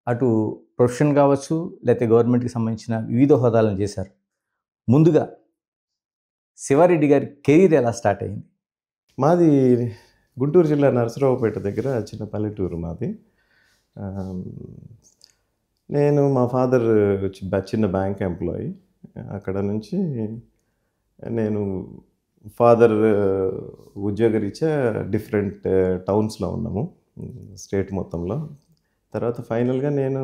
అటు ప్రొఫెషన్ కావచ్చు, లేకపోతే గవర్నమెంట్‌కి సంబంధించిన వివిధ హోదాలను చేశారు. ముందుగా శివారెడ్డి గారి కెరీర్ ఎలా స్టార్ట్ అయింది? మాది గుంటూరు జిల్లా నరసరావుపేట దగ్గర చిన్న పల్లెటూరు మాది. ఆహ్, నేను మా ఫాదర్ చిన్న బ్యాంక్ ఎంప్లాయీ. అక్కడ నుంచి నేను ఫాదర్ ఉద్యోగరీత్యా డిఫరెంట్ టౌన్స్‌లో ఉన్నాము. స్టేట్ మొత్తంలో. తర్వాత ఫైనల్‌గా నేను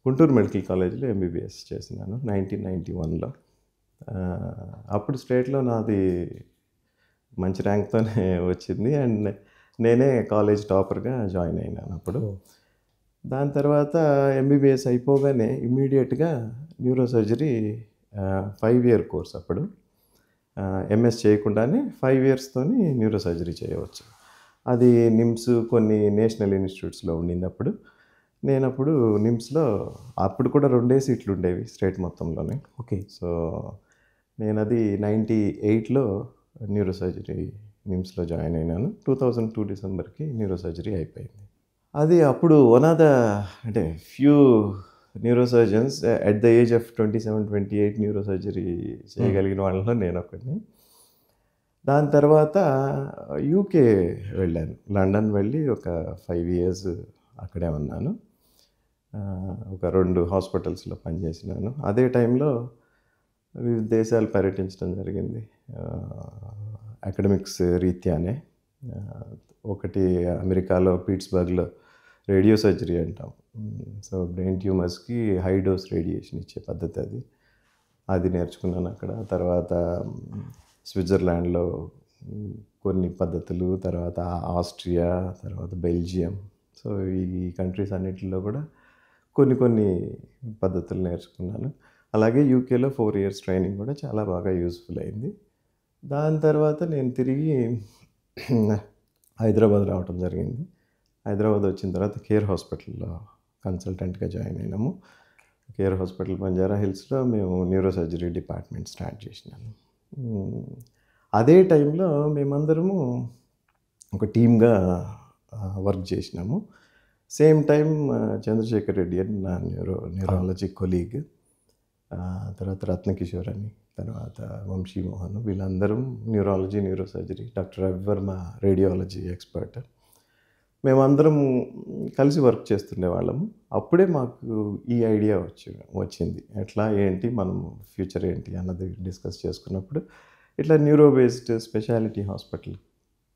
గుంటూరు మెడికల్ కాలేజ్‌లో ఎంబీబీఎస్ చేసినాను 1991లో. అప్పుడు స్టేట్‌లో నాది మంచి ర్యాంక్‌తోనే వచ్చింది. అండ్ నేనే కాలేజ్ టాపర్‌గా జాయిన్ అయినాను అప్పుడు. దాని తర్వాత ఎంబీబీఎస్ అయిపోగానే ఇమ్మీడియేట్‌గా న్యూరో సర్జరీ 5 ఇయర్ కోర్స్ అప్పుడు. ఎంఎస్ చేయకుండానే 5 ఇయర్స్‌తోని న్యూరో సర్జరీ చేయవచ్చు. అది నిమ్స్ కొన్ని నేషనల్ ఇన్‌స్టిట్యూట్స్‌లో ఉండింది అప్పుడు. నేనప్పుడు నిమ్స్‌లో అప్పుడు కూడా 2 సీట్లు ఉండేవి స్టేట్ మొత్తంలోనే. ఓకే. సో, నేనది 98లో న్యూరో సర్జరీ నిమ్స్‌లో జాయిన్ అయినాను. 2002 డిసెంబర్‌కి న్యూరో సర్జరీ అయిపోయింది. అది అప్పుడు వన్ ఆఫ్ ద అంటే few neuro surgeons at the age of 27, 28 neuro surgery చేయగలిగిన వాళ్ళలో నేనొకడిని. దాని తర్వాత యూకే వెళ్ళాను. లండన్ వెళ్ళి ఒక 5 ఇయర్స్ అక్కడే ఉన్నాను. ఒక 2 హాస్పిటల్స్‌లో పనిచేసినాను. అదే టైంలో వివిధ దేశాలు పర్యటించడం జరిగింది. అకాడమిక్స్ రీత్యానే. ఒకటి అమెరికాలో పిట్స్బర్గ్‌లో రేడియో సర్జరీ అంటాం. సో, బ్రెయిన్ ట్యూమర్స్‌కి హై డోస్ రేడియేషన్ ఇచ్చే పద్ధతి అది. అది నేర్చుకున్నాను అక్కడ. తర్వాత స్విట్జర్లాండ్‌లో కొన్ని పద్ధతులు, తర్వాత ఆస్ట్రియా, తర్వాత బెల్జియం. సో, ఈ కంట్రీస్ అన్నిటిలో కూడా కొన్ని పద్ధతులు నేర్చుకున్నాను. అలాగే యూకేలో 4 ఇయర్స్ ట్రైనింగ్ కూడా చాలా బాగా యూజ్‌ఫుల్ అయింది. దాని తర్వాత నేను తిరిగి హైదరాబాద్ రావటం జరిగింది. హైదరాబాద్ వచ్చిన తర్వాత కేర్ హాస్పిటల్‌లో కన్సల్టెంట్‌గా జాయిన్ అయినాము. కేర్ హాస్పిటల్ బంజారా హిల్స్‌లో మేము న్యూరో సర్జరీ డిపార్ట్మెంట్ స్టార్ట్ చేసినాను. అదే టైంలో మేమందరము ఒక టీమ్‌గా వర్క్ చేసినాము. సేమ్ టైం చంద్రశేఖర్ రెడ్డి అని నా న్యూరాలజీ కొలీగ్, తర్వాత రత్నకిషోర్ అని, తర్వాత వంశీమోహన్, వీళ్ళందరం neurology, neuro surgery, doctor Ravi Varma radiology expert. మేమందరం కలిసి వర్క్ చేస్తుండేవాళ్ళము. అప్పుడే మాకు ఈ ఐడియా వచ్చింది. ఎట్లా ఏంటి మనం ఫ్యూచర్ ఏంటి అన్నది డిస్కస్ చేసుకున్నప్పుడు ఇట్లా న్యూరో బేస్డ్ స్పెషాలిటీ హాస్పిటల్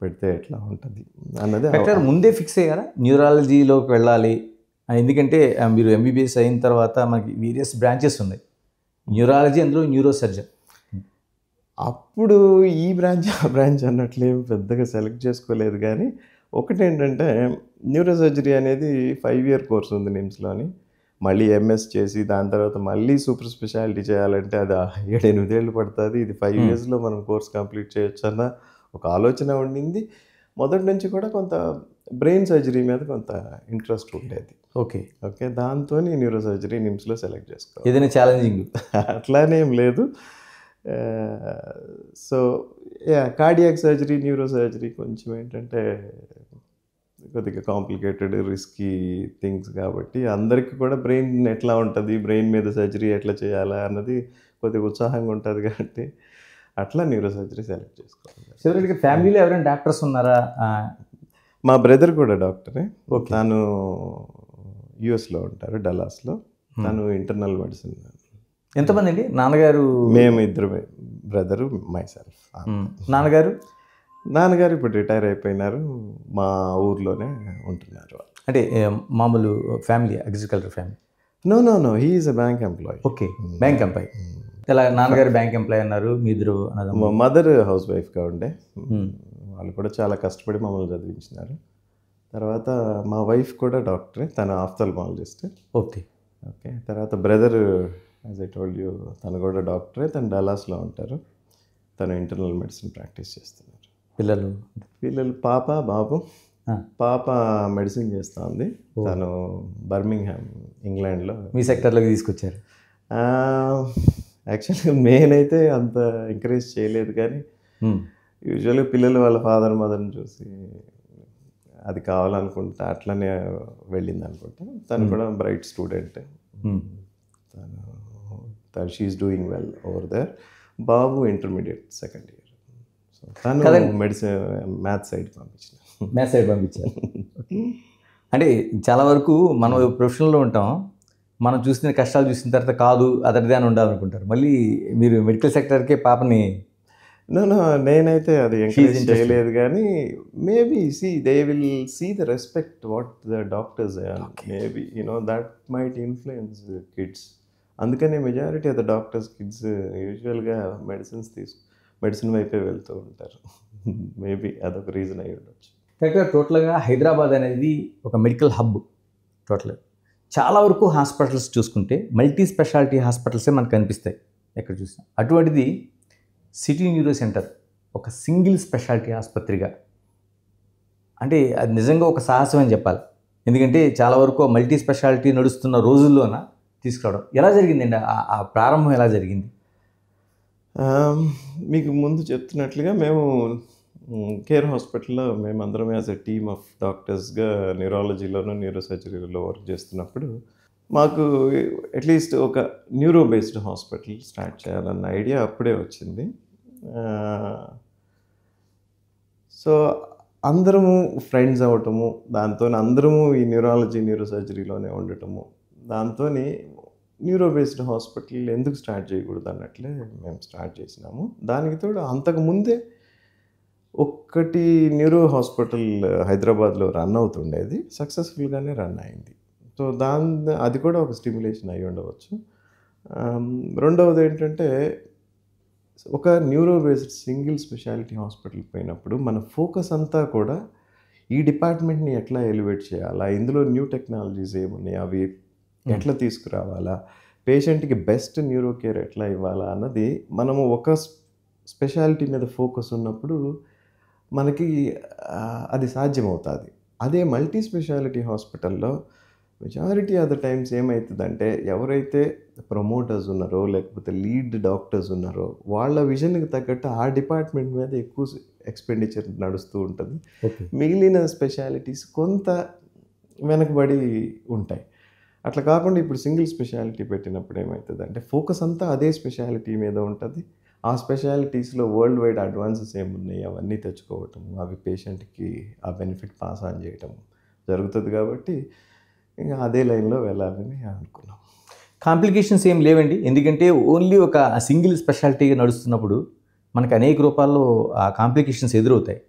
పెడితే ఎట్లా ఉంటుంది అన్నది డాక్టర్ ముందే ఫిక్స్ అయ్యారా న్యూరాలజీలోకి వెళ్ళాలి? ఎందుకంటే మీరు ఎంబీబీఎస్ అయిన తర్వాత మనకి వేరియస్ బ్రాంచెస్ ఉన్నాయి. న్యూరాలజీ, అందులో న్యూరో సర్జన్. అప్పుడు ఈ బ్రాంచ్ ఆ బ్రాంచ్ అన్నట్లేం పెద్దగా సెలెక్ట్ చేసుకోలేదు. కానీ ఒకటేంటంటే న్యూరో సర్జరీ అనేది 5 ఇయర్ కోర్స్ ఉంది నిమ్స్‌లోని. మళ్ళీ ఎంఎస్ చేసి దాని తర్వాత మళ్ళీ సూపర్ స్పెషాలిటీ చేయాలంటే అది 7-8 ఏళ్ళు పడుతుంది. ఇది 5 ఇయర్స్‌లో మనం కోర్స్ కంప్లీట్ చేయొచ్చు అన్న ఒక ఆలోచన ఉండింది. మొదటి నుంచి కూడా కొంత బ్రెయిన్ సర్జరీ మీద కొంత ఇంట్రెస్ట్ ఉండేది. ఓకే. దాంతోని న్యూరో సర్జరీ నిమ్స్‌లో సెలెక్ట్ చేసుకోవాలి. ఏదైనా ఛాలెంజింగ్ అట్లానే ఏం లేదు. So, cardiac surgery, neuro surgery కొంచెం ఏంటంటే కొద్దిగా కాంప్లికేటెడ్, రిస్కీ థింగ్స్ కాబట్టి అందరికీ కూడా బ్రెయిన్ ఎట్లా ఉంటుంది, బ్రెయిన్ మీద సర్జరీ ఎట్లా చేయాలా అన్నది కొద్దిగా ఉత్సాహంగా ఉంటుంది కాబట్టి అట్లా న్యూరో సర్జరీ సెలెక్ట్ చేసుకోవాలి. చివరికి ఫ్యామిలీలో ఎవరైనా డాక్టర్స్ ఉన్నారా? మా బ్రదర్ కూడా డాక్టరే. తను యూఎస్లో ఉంటారు, డల్లాస్లో. తను ఇంటర్నల్ మెడిసిన్. ఎంతమంది అండి? నాన్నగారు? మేము ఇద్దరమే, బ్రదరు, మైసెల్ఫ్. నాన్నగారు ఇప్పుడు రిటైర్ అయిపోయినారు. మా ఊర్లోనే ఉంటున్నారు. అంటే మామూలు family, agriculture family? No, he is a bank employee. Okay, bank employee. ఇలా నాన్నగారు బ్యాంక్ ఎంప్లాయీ అన్నారు, మీ ఇద్దరు? మదర్ హౌస్ వైఫ్గా ఉండే. వాళ్ళు కూడా చాలా కష్టపడి మమ్మల్ని చదివించినారు. తర్వాత మా వైఫ్ కూడా డాక్టరే, తను ఆఫ్థల్మాలజిస్ట్. ఓకే. తర్వాత brother, as I told you, తను కూడా డాక్టరే. తను డల్లాస్లో ఉంటారు. తను ఇంటర్నల్ మెడిసిన్ ప్రాక్టీస్ చేస్తున్నారు. పిల్లలు పాప, బాబు. పాప మెడిసిన్ చేస్తూ ఉంది. తను బర్మింగ్హామ్, ఇంగ్లాండ్లో. మీ సెక్టర్లోకి తీసుకొచ్చారు? యాక్చువల్గా నేనైతే అంత ఎంకరేజ్ చేయలేదు, కానీ యూజువల్గా పిల్లలు వాళ్ళ ఫాదర్ మదర్ని చూసి అది కావాలనుకుంటా అట్లనే వెళ్ళింది అనుకుంటా. తను కూడా బ్రైట్ స్టూడెంట్. తను she's doing well over there. బాబు ఇంటర్మీడియట్ సెకండ్ ఇయర్. సో తను మెడిసిన్ మ్యాథ్స్ సైడ్ పంపించిన. మ్యాథ్స్ సైడ్ పంపించారు. అంటే చాలా వరకు మనం ప్రొఫెషనల్లో ఉంటాం, మనం చూసిన కష్టాలు చూసిన తర్వాత కాదు అదర్దే అని ఉండాలనుకుంటారు. మళ్ళీ మీరు మెడికల్ సెక్టర్కే పాపని నో నేనైతే అది ఎంకరేజ్ చేయలేదు, కానీ maybe they will see the respect what the doctors maybe that might influence kids. అందుకనే majority of the doctors kids యూజువల్గా మెడిసిన్ వైపే వెళ్తూ ఉంటారు. మేబీ అదొక రీజన్ అయి ఉండొచ్చు. కరెక్ట్గా టోటల్గా హైదరాబాద్ అనేది ఒక మెడికల్ హబ్. టోటల్గా చాలా వరకు హాస్పిటల్స్ చూసుకుంటే మల్టీ స్పెషాలిటీ హాస్పిటల్సే మనకు కనిపిస్తాయి ఎక్కడ చూసినా. అటువంటిది సిటీ న్యూరో సెంటర్ ఒక సింగిల్ స్పెషాలిటీ ఆసుపత్రిగా, అంటే అది నిజంగా ఒక సాహసం అని చెప్పాలి. ఎందుకంటే చాలా వరకు మల్టీ స్పెషాలిటీ నడుస్తున్న రోజుల్లోన తీసుకురావడం ఎలా జరిగిందండి? ఆ ప్రారంభం ఎలా జరిగింది? మీకు ముందు చెప్తున్నట్లుగా మేము కేర్ హాస్పిటల్లో మేమందరం యాజ్ ఎ టీమ్ ఆఫ్ డాక్టర్స్గా న్యూరాలజీలోనూ న్యూరో సర్జరీలో వర్క్ చేస్తున్నప్పుడు మాకు అట్లీస్ట్ ఒక న్యూరో బేస్డ్ హాస్పిటల్ స్టార్ట్ చేయాలన్న ఐడియా అప్పుడే వచ్చింది. సో అందరము ఫ్రెండ్స్ అవ్వటము, దాంతో అందరము ఈ న్యూరో సర్జరీలోనే ఉండటము, దాంతో న్యూరో బేస్డ్ హాస్పిటల్ ఎందుకు స్టార్ట్ చేయకూడదు అన్నట్లే మేము స్టార్ట్ చేసినాము. దానికి తోడు అంతకుముందే ఒక్కటి న్యూరో హాస్పిటల్ హైదరాబాద్లో రన్ అవుతుండేది, సక్సెస్ఫుల్గానే రన్ అయింది. సో అది కూడా ఒక స్టిమ్యులేషన్ అయి ఉండవచ్చు. రెండవది ఏంటంటే ఒక neuro based single speciality hospital పోయినప్పుడు మన ఫోకస్ అంతా కూడా ఈ డిపార్ట్మెంట్ని ఎట్లా ఎలివేట్ చేయాలా, ఇందులో న్యూ టెక్నాలజీస్ ఏమున్నాయి, అవి ఎట్లా తీసుకురావాలా, పేషెంట్కి బెస్ట్ న్యూరో కేర్ ఎట్లా ఇవ్వాలా అన్నది మనము ఒక స్పెషాలిటీ మీద ఫోకస్ ఉన్నప్పుడు మనకి అది సాధ్యమవుతుంది. అదే మల్టీ స్పెషాలిటీ హాస్పిటల్లో మెజారిటీ ఆఫ్ ద టైమ్స్ ఏమవుతుందంటే ఎవరైతే ప్రమోటర్స్ ఉన్నారో లేకపోతే లీడ్ డాక్టర్స్ ఉన్నారో వాళ్ళ విజన్కి తగ్గట్టు ఆ డిపార్ట్మెంట్ మీద ఎక్కువ ఎక్స్పెండిచర్ నడుస్తూ ఉంటుంది. మిగిలిన స్పెషాలిటీస్ కొంత వెనకబడి ఉంటాయి. అట్లా కాకుండా ఇప్పుడు సింగిల్ స్పెషాలిటీ పెట్టినప్పుడు ఏమవుతుందంటే ఫోకస్ అంతా అదే స్పెషాలిటీ మీద ఉంటుంది. ఆ స్పెషాలిటీస్లో వరల్డ్ వైడ్ అడ్వాన్సెస్ ఏమున్నాయి అవన్నీ తెచ్చుకోవటం, అవి పేషెంట్కి ఆ బెనిఫిట్ పాస్ ఆన్ చేయటం జరుగుతుంది. కాబట్టి ఇంకా అదే లైన్లో వెళ్ళాలని అనుకున్నాం. కాంప్లికేషన్స్ ఏం లేవండి, ఎందుకంటే ఓన్లీ ఒక సింగిల్ స్పెషాలిటీగా నడుస్తున్నప్పుడు మనకు అనేక రూపాల్లో ఆ కాంప్లికేషన్స్ ఎదురవుతాయి.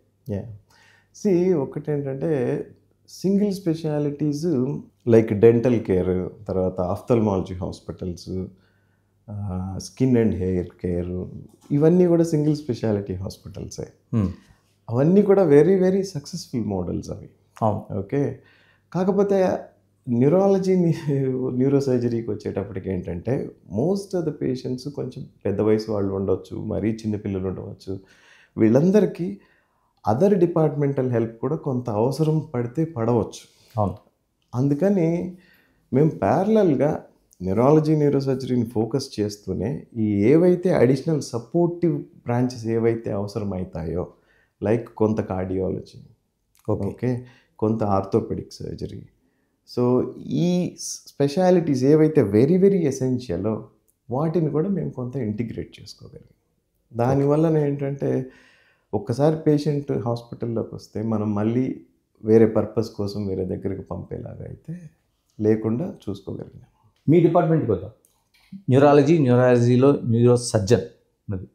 ఒకటేంటంటే single specialities like dental care, తర్వాత ophthalmology hospitals, skin and hair care, ఇవన్నీ కూడా సింగిల్ స్పెషాలిటీ హాస్పిటల్సే. అవన్నీ కూడా వెరీ వెరీ సక్సెస్ఫుల్ మోడల్స్ అవి. ఓకే, కాకపోతే న్యూరో సర్జరీకి వచ్చేటప్పటికి ఏంటంటే మోస్ట్ ఆఫ్ ద పేషెంట్స్ కొంచెం పెద్ద వయసు వాళ్ళు ఉండవచ్చు, మరీ చిన్నపిల్లలు ఉండవచ్చు. వీళ్ళందరికీ అదర్ డిపార్ట్మెంటల్ హెల్ప్ కూడా కొంత అవసరం పడితే పడవచ్చు. అందుకని మేము ప్యారలల్గా న్యూరో సర్జరీని ఫోకస్ చేస్తూనే ఈ ఏవైతే అడిషనల్ సపోర్టివ్ బ్రాంచెస్ ఏవైతే అవసరమవుతాయో లైక్ కొంత కార్డియాలజీ, ఓకే, కొంత ఆర్థోపెడిక్ సర్జరీ, సో ఈ స్పెషాలిటీస్ ఏవైతే వెరీ వెరీ ఎసెన్షియలో వాటిని కూడా మేము కొంత ఇంటిగ్రేట్ చేసుకోగలిగాం. దానివల్ల ఏంటంటే ఒక్కసారి పేషెంట్ హాస్పిటల్లోకి వస్తే మనం మళ్ళీ వేరే పర్పస్ కోసం వేరే దగ్గరికి పంపేలాగా అయితే లేకుండా చూసుకోగలిగినాం. మీ డిపార్ట్మెంట్కి వద్దాం. న్యూరాలజీలో న్యూరో సర్జన్ అది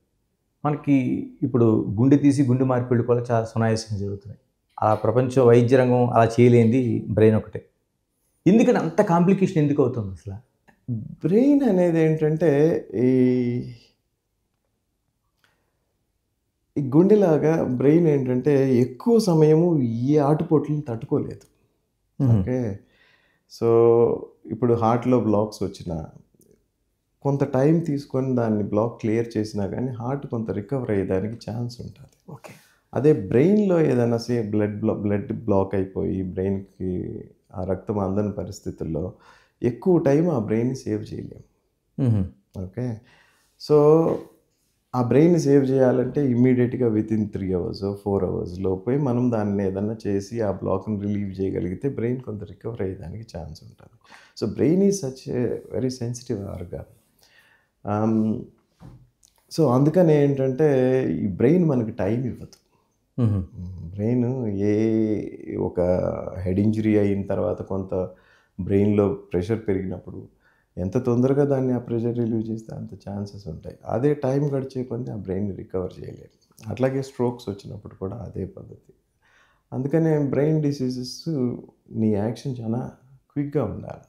మనకి ఇప్పుడు గుండె తీసి గుండె మార్పిడి కూడా చాలా సునాయాసంగా జరుగుతున్నాయి. అలా ప్రపంచ వైద్య రంగం అలా చేయలేనిది బ్రెయిన్ ఒకటే. ఎందుకని అంత కాంప్లికేషన్ ఎందుకు అవుతుంది అసలు? బ్రెయిన్ అనేది ఏంటంటే ఈ గుండెలాగా బ్రెయిన్ ఏంటంటే ఎక్కువ సమయము ఈ ఆటుపోట్లను తట్టుకోలేదు. ఓకే, సో ఇప్పుడు హార్ట్లో బ్లాక్స్ వచ్చినా కొంత టైం తీసుకొని దాన్ని బ్లాక్ క్లియర్ చేసినా కానీ హార్ట్ కొంత రికవర్ అయ్యేదానికి ఛాన్స్ ఉంటుంది. ఓకే, అదే బ్రెయిన్లో ఏదైనా బ్లడ్ బ్లాక్ అయిపోయి బ్రెయిన్కి ఆ రక్తం అందని పరిస్థితుల్లో ఎక్కువ టైం ఆ బ్రెయిన్ని సేవ్ చేయలేము. ఓకే, సో ఆ బ్రెయిన్ సేవ్ చేయాలంటే ఇమ్మీడియట్గా వితిన్ 3 hours 4 hours లోపే మనం దాన్ని ఏదన్నా చేసి ఆ బ్లాక్ని రిలీవ్ చేయగలిగితే బ్రెయిన్ కొంత రికవర్ అయ్యేదానికి ఛాన్స్ ఉంటుంది. So brain is such a very sensitive organ. So అందుకని ఏంటంటే ఈ బ్రెయిన్ మనకి టైం ఇవ్వదు. బ్రెయిన్ ఒక హెడ్ ఇంజరీ అయిన తర్వాత కొంత బ్రెయిన్లో ప్రెషర్ పెరిగినప్పుడు ఎంత తొందరగా దాన్ని ఆ ప్రెషర్ రిలీవ్ చేస్తే అంత ఛాన్సెస్ ఉంటాయి. అదే టైం గడిచే కొద్దీ ఆ బ్రెయిన్ రికవర్ చేయలేదు. అట్లాగే స్ట్రోక్స్ వచ్చినప్పుడు కూడా అదే పద్ధతి. అందుకనే బ్రెయిన్ డిసీజెస్ నీ యాక్షన్ చాలా క్విక్గా ఉండాలి.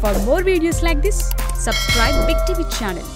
For more videos like this, subscribe Big TV channel.